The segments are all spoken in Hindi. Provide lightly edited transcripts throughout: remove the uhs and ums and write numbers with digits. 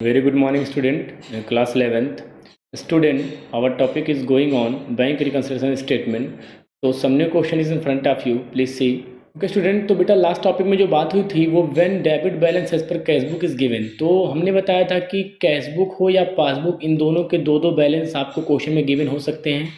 Very good morning, student. Class 11th. Student, our topic is going on bank reconciliation statement. So, some question is in front of you. Please see. Okay student, तो बेटा लास्ट टॉपिक में जो बात हुई थी वो when debit balance as per cashbook is given, तो हमने बताया था कि कैशबुक हो या पासबुक, इन दोनों के दो दो बैलेंस आपको क्वेश्चन में गिवन हो सकते हैं।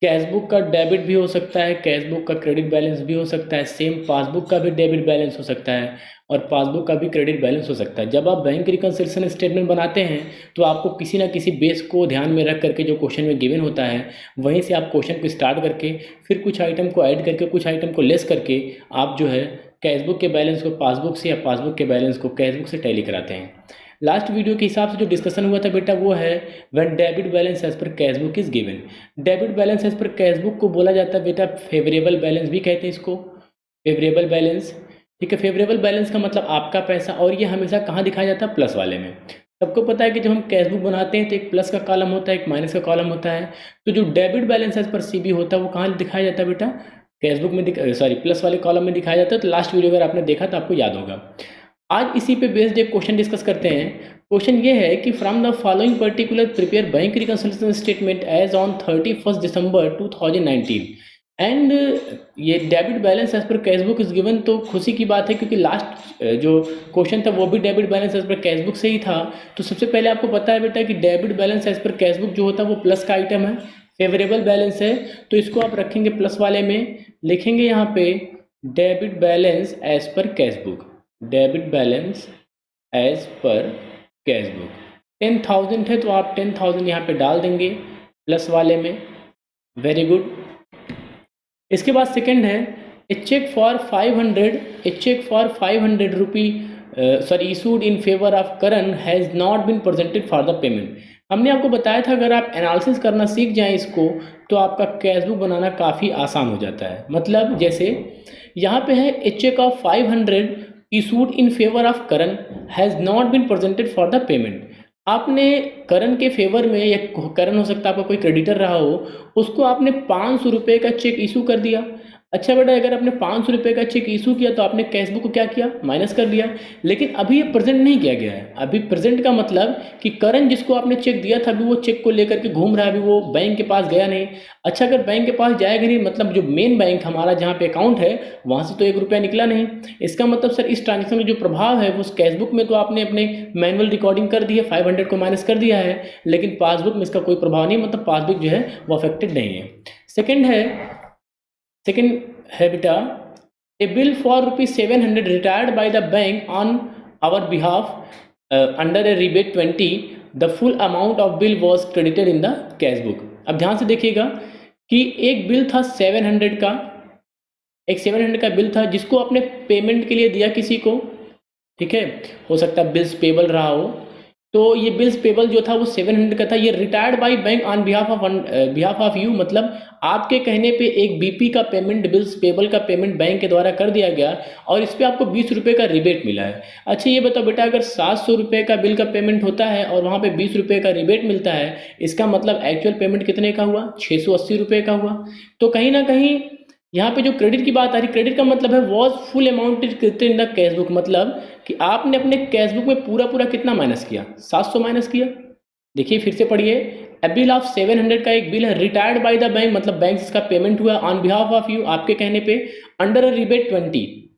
कैशबुक का डेबिट भी हो सकता है, कैशबुक का क्रेडिट बैलेंस भी हो सकता है, सेम पासबुक का भी डेबिट बैलेंस हो सकता है और पासबुक का भी क्रेडिट बैलेंस हो सकता है। जब आप बैंक रिकंसिलिएशन स्टेटमेंट बनाते हैं तो आपको किसी ना किसी बेस को ध्यान में रख करके जो क्वेश्चन में गिवन होता है वहीं से आप क्वेश्चन को स्टार्ट करके फिर कुछ आइटम को ऐड करके कुछ आइटम को लेस करके आप जो है कैशबुक के बैलेंस को पासबुक से या पासबुक के बैलेंस को कैशबुक से टैली कराते हैं। लास्ट वीडियो के हिसाब से जो डिस्कशन हुआ था बेटा वो है when debit balance as per cashbook is given. Debit balance as per cashbook को बोला जाता है बेटा फेवरेबल बैलेंस भी कहते हैं इसको, फेवरेबल बैलेंस। ठीक है, फेवरेबल बैलेंस का मतलब आपका पैसा, और ये हमेशा कहाँ दिखाया जाता है? प्लस वाले में। सबको पता है कि जब हम कैशबुक बनाते हैं तो एक प्लस का कॉलम होता है, एक माइनस का कॉलम होता है। तो जो debit balance as per CB होता है वो कहाँ दिखाया जाता है बेटा? कैशबुक में सॉरी प्लस वाले कॉलम में दिखाया जाता है। तो लास्ट वीडियो अगर आपने देखा तो आपको याद होगा। आज इसी पे बेस्ड एक क्वेश्चन डिस्कस करते हैं। क्वेश्चन ये है कि from the following particular prepare bank reconciliation statement as on 31 December 2019 and ये debit balance as per cashbook is given. तो खुशी की बात है क्योंकि लास्ट जो क्वेश्चन था वो भी debit balance as per cashbook से ही था। तो सबसे पहले आपको पता है बेटा कि debit balance as per cashbook जो होता है वो प्लस का आइटम है, फेवरेबल बैलेंस है। तो इसको आप रखेंगे प्लस वाले में, लिखेंगे यहाँ पे debit balance as per cashbook, debit balance as per cashbook 10,000 है तो आप 10,000 यहाँ पे डाल देंगे प्लस वाले में। Very good. इसके बाद सेकंड है a cheque for 500 rupee issued in favour of Karan has not been presented for the payment. हमने आपको बताया था अगर आप एनालिसिस करना सीख जाएं इसको तो आपका कैशबुक बनाना काफ़ी आसान हो जाता है। मतलब जैसे यहाँ पे है a cheque of 500 issued in favour of Karan has not been presented for the payment. आपने करण के फेवर में, या करण हो सकता है आपका कोई क्रेडिटर रहा हो, उसको आपने 500 रुपये का चेक इशू कर दिया। अच्छा बेटा, अगर आपने 500 रुपये का चेक इशू किया तो आपने कैशबुक को क्या किया? माइनस कर दिया। लेकिन अभी ये प्रेजेंट नहीं किया गया है। अभी प्रेजेंट का मतलब कि करण जिसको आपने चेक दिया था अभी वो चेक को लेकर के घूम रहा है, अभी वो बैंक के पास गया नहीं। अच्छा, अगर बैंक के पास जाएगा नहीं, मतलब जो मेन बैंक हमारा जहाँ पे अकाउंट है वहाँ से तो 1 रुपया निकला नहीं। इसका मतलब सर इस ट्रांजेक्शन में जो प्रभाव है वो उस कैशबुक में तो आपने अपने मैनुअल रिकॉर्डिंग कर दी है, 500 को माइनस कर दिया है, लेकिन पासबुक में इसका कोई प्रभाव नहीं, मतलब पासबुक जो है वो अफेक्टेड नहीं है। सेकेंड है बेटा a bill for ₹700 retired by the bank on our behalf under a rebate 20 the full amount of bill was credited in the cashbook. अब ध्यान से देखिएगा कि एक बिल था 700 का, एक 700 का बिल था जिसको आपने पेमेंट के लिए दिया किसी को। ठीक है, हो सकता है बिल्स पेबल रहा हो। तो ये बिल्स पेबल जो था वो 700 का था। ये retired by bank on behalf of you, मतलब आपके कहने पे एक बीपी का पेमेंट, बिल्स पेबल का पेमेंट बैंक के द्वारा कर दिया गया और इस पर आपको 20 रुपये का रिबेट मिला है। अच्छा ये बताओ बेटा, अगर 700 रुपये का बिल का पेमेंट होता है और वहाँ पे 20 रुपये का रिबेट मिलता है, इसका मतलब एक्चुअल पेमेंट कितने का हुआ? 680 रुपये का हुआ। तो कहीं ना कहीं यहाँ पे जो क्रेडिट की बात आ रही, क्रेडिट का मतलब है was full amount credited in the cashbook, मतलब कि आपने अपने कैशबुक में पूरा कितना माइनस किया? 700 माइनस किया। देखिए फिर से पढ़िए, ए बिल ऑफ 700 का एक बिल है रिटायर्ड बाय द बैंक, मतलब बैंक इसका पेमेंट हुआ ऑन बिहाफ ऑफ यू, आपके कहने पे, अंडर अ रिबेट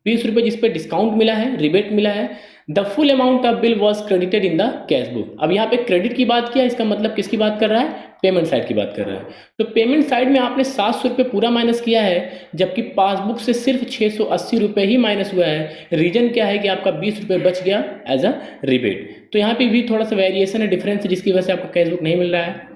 20 रुपये जिस पे डिस्काउंट मिला है, रिबेट मिला है। The full amount of bill was credited in the cashbook. अब यहाँ पे क्रेडिट की बात किया, इसका मतलब किसकी बात कर रहा है? पेमेंट साइड की बात कर रहा है। तो पेमेंट साइड में आपने 700 रुपये पूरा माइनस किया है, जबकि पासबुक से सिर्फ 680 रुपये ही माइनस हुआ है। रीजन क्या है कि आपका 20 रुपये बच गया एज अ रिबेट। तो यहाँ पे भी थोड़ा सा वेरिएशन है, डिफरेंस है, जिसकी वजह से आपका कैशबुक नहीं मिल रहा है।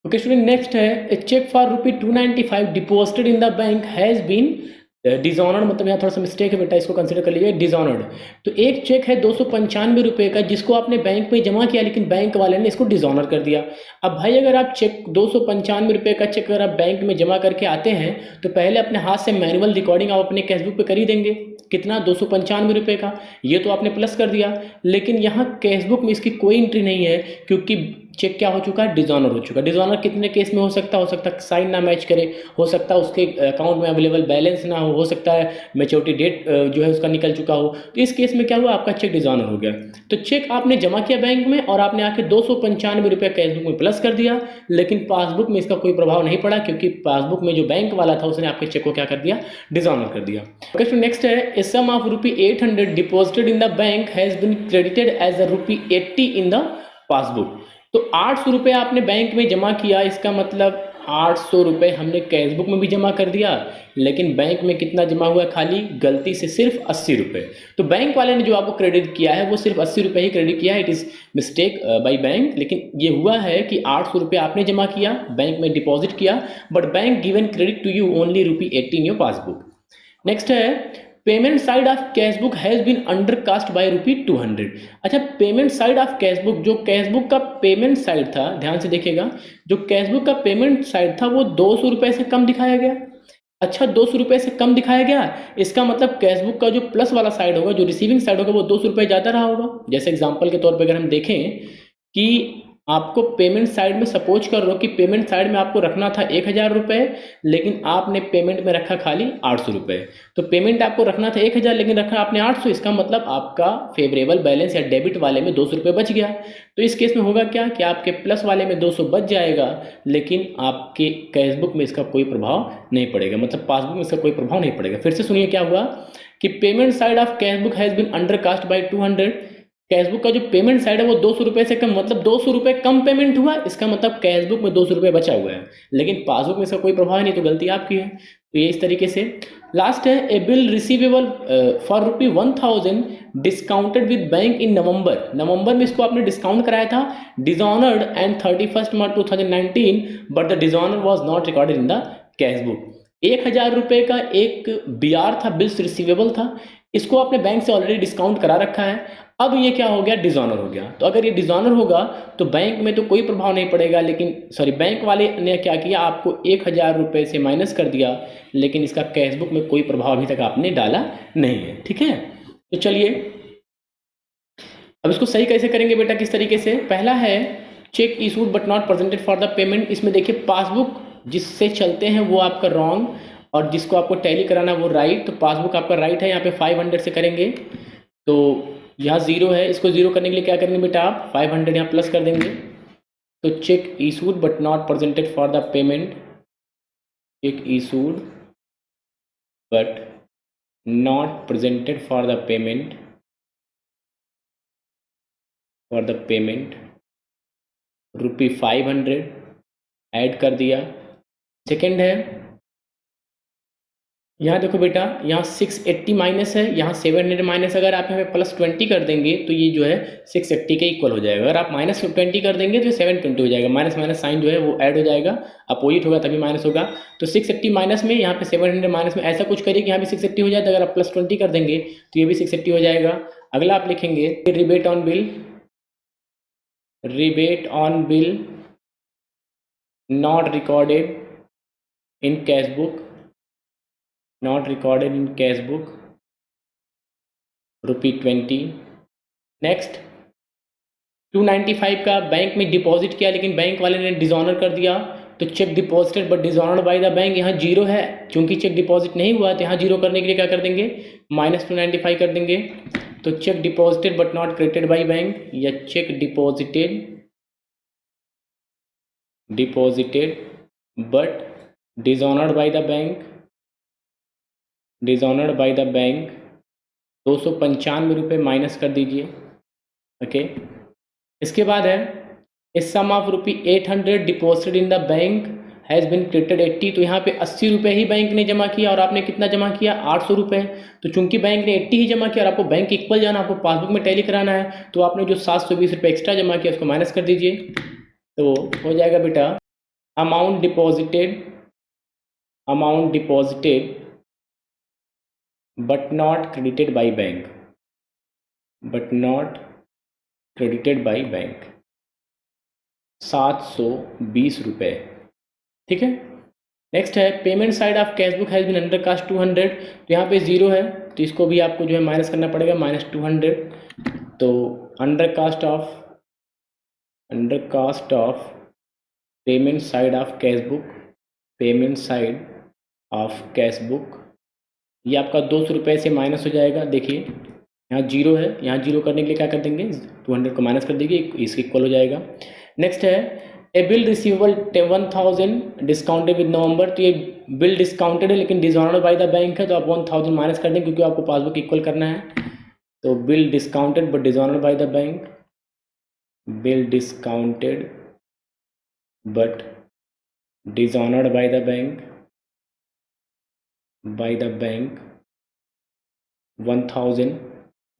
ओके स्टूडेंट, नेक्स्ट है a cheque for ₹295 deposited in the bank has been dishonoured, मतलब यहाँ थोड़ा सा मिस्टेक है बेटा, इसको कंसिडर कर लीजिए डिजॉनर्ड। तो एक चेक है 295 रुपये का जिसको आपने बैंक में जमा किया, लेकिन बैंक वाले ने इसको डिजॉनर कर दिया। अब भाई अगर आप चेक 295 रुपये का चेक अगर आप बैंक में जमा करके आते हैं तो पहले अपने हाथ से मैनुअल रिकॉर्डिंग आप अपने कैशबुक पे कर ही देंगे। कितना? 295 रुपये का, ये तो आपने प्लस कर दिया। लेकिन यहाँ कैशबुक में इसकी कोई एंट्री नहीं है क्योंकि चेक क्या हो चुका है? डिजॉनर हो चुका है। डिजॉनर कितने केस में हो सकता है? साइन ना मैच करे, हो सकता है उसके अकाउंट में अवेलेबल बैलेंस ना हो, हो सकता है मैच्योरिटी डेट जो है उसका निकल चुका हो। तो इस केस में क्या हुआ, आपका चेक डिसऑनर हो गया। तो चेक आपने जमा किया बैंक में और आपने आके 295 रुपये कैशबुक में प्लस कर दिया, लेकिन पासबुक में इसका कोई प्रभाव नहीं पड़ा, क्योंकि पासबुक में जो बैंक वाला था उसने आपके चेक को क्या कर दिया, डिसऑनर कर दिया। क्वेश्चन नेक्स्ट है, a sum of ₹800 deposited in the bank has been credited as a ₹80 in the passbook. तो 800 रुपये आपने बैंक में जमा किया, इसका मतलब 800 रुपये हमने कैशबुक में भी जमा कर दिया, लेकिन बैंक में कितना जमा हुआ, खाली गलती से सिर्फ 80 रुपये। तो बैंक वाले ने जो आपको क्रेडिट किया है वो सिर्फ 80 रुपये ही क्रेडिट किया है, it is mistake by bank. लेकिन ये हुआ है कि 800 रुपये आपने जमा किया, बैंक में डिपॉजिट किया, but bank given credit to you only ₹80 in your passbook. Next है, payment side of cashbook has been undercast by ₹200। अच्छा, पेमेंट साइड ऑफ कैशबुक, जो कैशबुक का पेमेंट साइड था, ध्यान से देखिएगा, जो कैशबुक का पेमेंट साइड था वो 200 रुपये से कम दिखाया गया। अच्छा, 200 रुपये से कम दिखाया गया, इसका मतलब कैशबुक का जो प्लस वाला साइड होगा, जो रिसीविंग साइड होगा, वो 200 रुपये ज़्यादा रहा होगा। जैसे एग्जाम्पल के तौर पर अगर हम देखें कि आपको पेमेंट साइड में, सपोज कर लो कि पेमेंट साइड में आपको रखना था 1000 रुपये, लेकिन आपने पेमेंट में रखा खाली 800 रुपये। तो पेमेंट आपको रखना था 1000, लेकिन रखा आपने 800, इसका मतलब आपका फेवरेबल बैलेंस या डेबिट वाले में 200 रुपये बच गया। तो इस केस में होगा क्या कि आपके प्लस वाले में 200 बच जाएगा, लेकिन आपके कैशबुक में इसका कोई प्रभाव नहीं पड़ेगा, मतलब पासबुक में इसका कोई प्रभाव नहीं पड़ेगा। फिर से सुनिए क्या हुआ कि payment side of cashbook has been undercast by 200। Cashbook का जो पेमेंट साइड है वो 200 रुपये से कम, मतलब 200 रुपये कम पेमेंट हुआ, इसका मतलब कैशबुक में 200 रुपये बचा हुआ है, लेकिन पासबुक में इसका कोई प्रभाव नहीं, तो गलती आपकी है। तो ये इस तरीके से। लास्ट है, a bill receivable for ₹1000 discounted with bank in November में इसको आपने डिस्काउंट कराया था, dishonoured and 31 March 2019, but the dishonour was not recorded in the cashbook. 1000 रुपये का एक BR था, बिल्स रिसीवेबल था, इसको आपने बैंक से ऑलरेडी डिस्काउंट करा रखा है, अब ये क्या हो गया, डिसऑनर हो गया। तो अगर ये डिसऑनर होगा तो बैंक में तो कोई प्रभाव नहीं पड़ेगा, लेकिन सॉरी, बैंक वाले ने क्या किया, आपको 1000 रुपये से माइनस कर दिया, लेकिन इसका कैशबुक में कोई प्रभाव अभी तक आपने डाला नहीं है। ठीक है, तो चलिए अब इसको सही कैसे करेंगे बेटा, किस तरीके से। पहला है, check issued but not presented for the payment. इसमें देखिए, पासबुक जिससे चलते हैं वो आपका रॉन्ग, और जिसको आपको टैली कराना वो राइट। तो पासबुक आपका राइट है, यहाँ पे 500 से करेंगे, तो यहाँ 0 है, इसको 0 करने के लिए क्या करेंगे बेटा, आप 500 यहाँ प्लस कर देंगे। तो check issued but not presented for the payment, check issued but not presented for the payment, ₹500 add कर दिया। सेकेंड है, यहाँ देखो बेटा, यहाँ 680 माइनस है, यहाँ 700 माइनस, अगर आप यहाँ पे +20 कर देंगे तो ये जो है 680 के इक्वल हो जाएगा। अगर आप -20 कर देंगे तो 720 हो जाएगा, माइनस माइनस साइन जो है वो ऐड हो जाएगा, अपोजिट होगा तभी माइनस होगा। तो 680 माइनस में, यहाँ पे 700 माइनस में, ऐसा कुछ करिए कि यहाँ भी 680 हो जाए। तो अगर आप +20 कर देंगे तो ये भी 680 हो जाएगा। अगला आप लिखेंगे rebate on bill not recorded in cashbook, ₹20। Next, 295 का बैंक में डिपॉजिट किया, लेकिन बैंक वाले ने डिसऑनर कर दिया, तो cheque deposited but dishonoured by the bank, यहाँ 0 है, क्योंकि चेक डिपॉजिट नहीं हुआ, तो यहाँ 0 करने के लिए क्या कर देंगे, -295 कर देंगे। तो cheque deposited but not credited by bank, या cheque deposited but dishonoured by the bank, 295 रुपये माइनस कर दीजिए। ओके, इसके बाद है, इस sum of ₹800 deposited in the bank has been credited 80। तो यहाँ पे 80 रुपये ही बैंक ने जमा किया, और आपने कितना जमा किया, 800 रुपये। तो चूंकि बैंक ने 80 ही जमा किया और आपको बैंक इक्वल जाना, आपको पासबुक में टैली कराना है, तो आपने जो 720 रुपये एक्स्ट्रा जमा किया उसको माइनस कर दीजिए। तो हो जाएगा बेटा, amount deposited but not credited by bank, 720 रुपये। ठीक है, नेक्स्ट है, payment side of cashbook has been undercast 200। तो यहाँ पे 0 है, तो इसको भी आपको जो है माइनस करना पड़ेगा, -200। तो undercast of payment side of cashbook ये आपका 200 रुपये से माइनस हो जाएगा। देखिए यहाँ जीरो है, यहाँ जीरो करने के लिए क्या कर देंगे, 200 को माइनस कर देंगे, इसके इक्वल हो जाएगा। नेक्स्ट है a bill receivable 1000 discounted with नवंबर। तो ये बिल डिस्काउंटेड है लेकिन डिसऑनर्ड बाय द बैंक है, तो आप 1000 माइनस कर देंगे क्योंकि आपको पासबुक इक्वल करना है। तो bill discounted but dishonoured by the bank, bill discounted but dishonoured by the bank, 1000,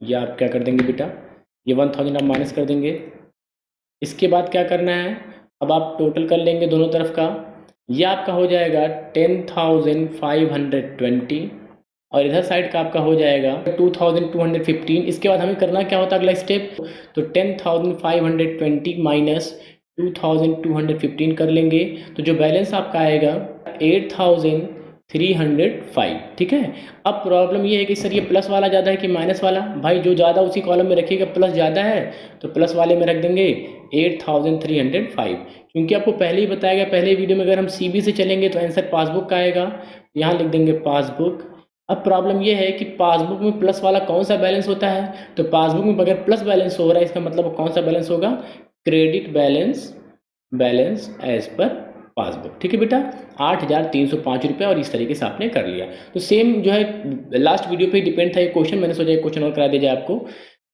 ये आप क्या कर देंगे बेटा, ये 1000 आप माइनस कर देंगे। इसके बाद क्या करना है, अब आप टोटल कर लेंगे दोनों तरफ का, ये आपका हो जाएगा 10,520 और इधर साइड का आपका हो जाएगा 2,215। इसके बाद हमें करना क्या होता है अगला स्टेप, तो 10,520 माइनस 2,215 कर लेंगे, तो जो बैलेंस आपका आएगा 8,305। ठीक है। अब प्रॉब्लम ये है कि सर ये प्लस वाला ज़्यादा है कि माइनस वाला, भाई जो ज़्यादा उसी कॉलम में रखिएगा, प्लस ज़्यादा है तो प्लस वाले में रख देंगे 8,305, क्योंकि आपको पहले ही बताया गया पहले वीडियो में, अगर हम CB से चलेंगे तो आंसर पासबुक का आएगा, यहाँ लिख देंगे पासबुक। अब प्रॉब्लम ये है कि पासबुक में प्लस वाला कौन सा बैलेंस होता है, तो पासबुक में अगर प्लस बैलेंस हो रहा है इसका मतलब कौन सा बैलेंस होगा, credit balance as per passbook. ठीक है बेटा, 8,305 रुपये, और इस तरीके से आपने कर लिया। तो सेम जो है लास्ट वीडियो पे डिपेंड था ये क्वेश्चन, मैंने सोचा एक क्वेश्चन और करा दिया जाए आपको।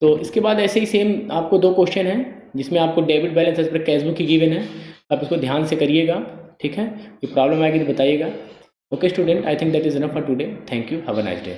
तो इसके बाद ऐसे ही सेम आपको 2 क्वेश्चन हैं जिसमें आपको debit balance as per cashbook की गिवन है, आप इसको ध्यान से करिएगा। ठीक है, कोई प्रॉब्लम आएगी तो बताइएगा। Okay student, I think that is enough for today. Thank you, have a nice day.